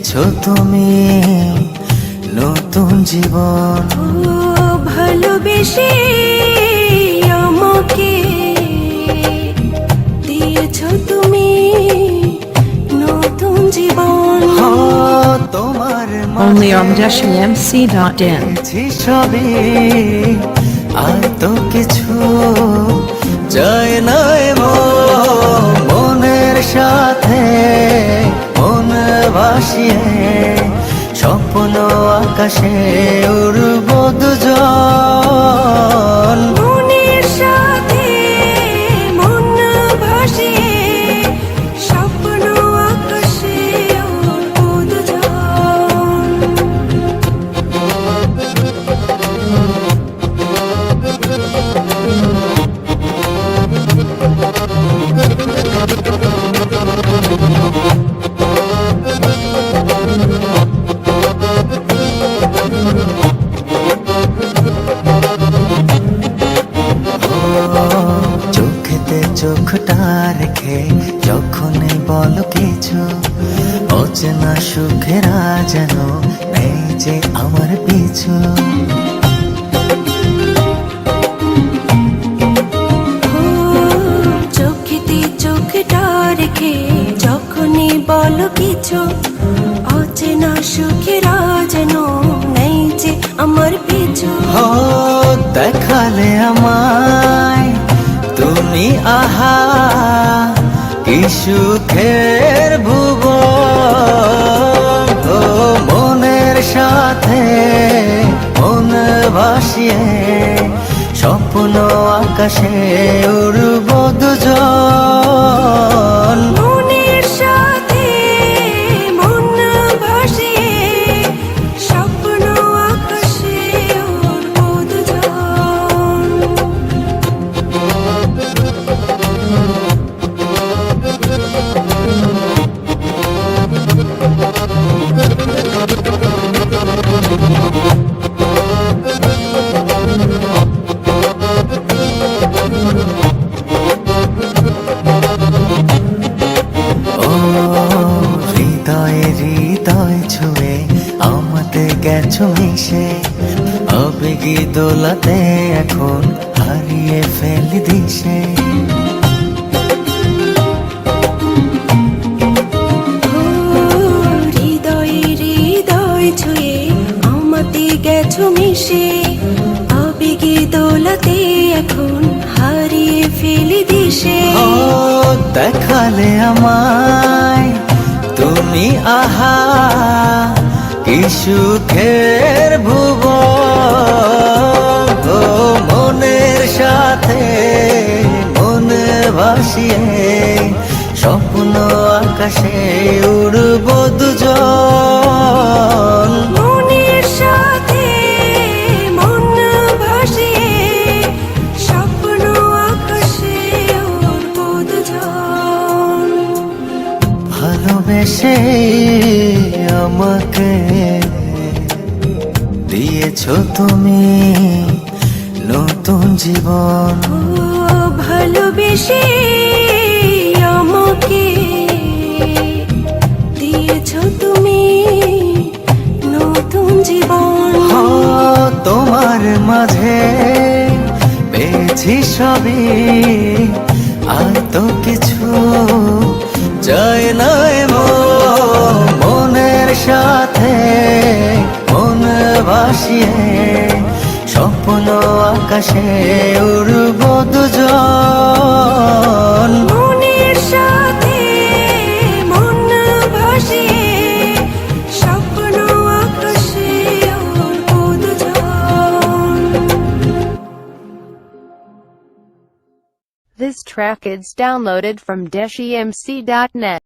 দিয়েছো তুমি নতুন জীবন। ভালোবেসে আমাকে দিয়েছো তুমি নতুন জীবন। তোমার Only on DashiMC.in. সবে আর তো কিছু চাই না মনের সাথে মন ভাসিয়ে স্বপ্ন আকাশে উড়ব দুজন। মনের সাথে মন ভাসিয়ে স্বপ্ন আকাশে উড়ব দুজন। চোখেতে চোখটা রেখে যখনই বলো কিছু অচেনা সুখেরা যেন নেই যে আমার পিছু। চোখেতে চোখটা রেখে যখনই বলো কিছু অচেনা সুখেরা যেন নেই যে আমার পিছু। দেখালে আমায় তুমি আহা কি সুখের ভুবন। মনের সাথে মন ভাসিয়ে স্বপ্ন আকাশে উড়ব দুজন। মনের সাথে মন ভাসিয়ে স্বপ্ন আকাশে উড়ব দুজন। হৃদয়ে হৃদয় ছুঁয়ে আমাদের গেছো মিশে আবেগী দোলাতে এখন হারিয়ে ফেলি দিশে। হৃদয়ে হৃদয় ছুঁয়ে আমাতে গেছো মিশে আবেগে দোলাতে এখন হারিয়ে ফেলি দিশে। দেখালে আমায় তুমি আহা কি সুখের ভুবন। মনের সাথে মন ভাসিয়ে স্বপ্ন আকাশে উড়ব দুজন। মনের সাথে মন ভাসিয়ে স্বপ্ন আকাশে উড়ব দুজন। ভালোবেসে আমাকে দিয়েছো তুমি নতুন জীবন। ভালোবেসে আমাকে দিয়েছো তুমি নতুন জীবন। তোমার মাঝে পেয়েছি সবই আর তো কিছু চাই না মনের সাথে মন ভাসিয়ে স্বপ্ন আকাশে উড়ব দুজন। মনের সাথে মন ভাসিয়ে স্বপ্ন আকাশে উড়ব দুজন। This track is downloaded from DashiMC.net.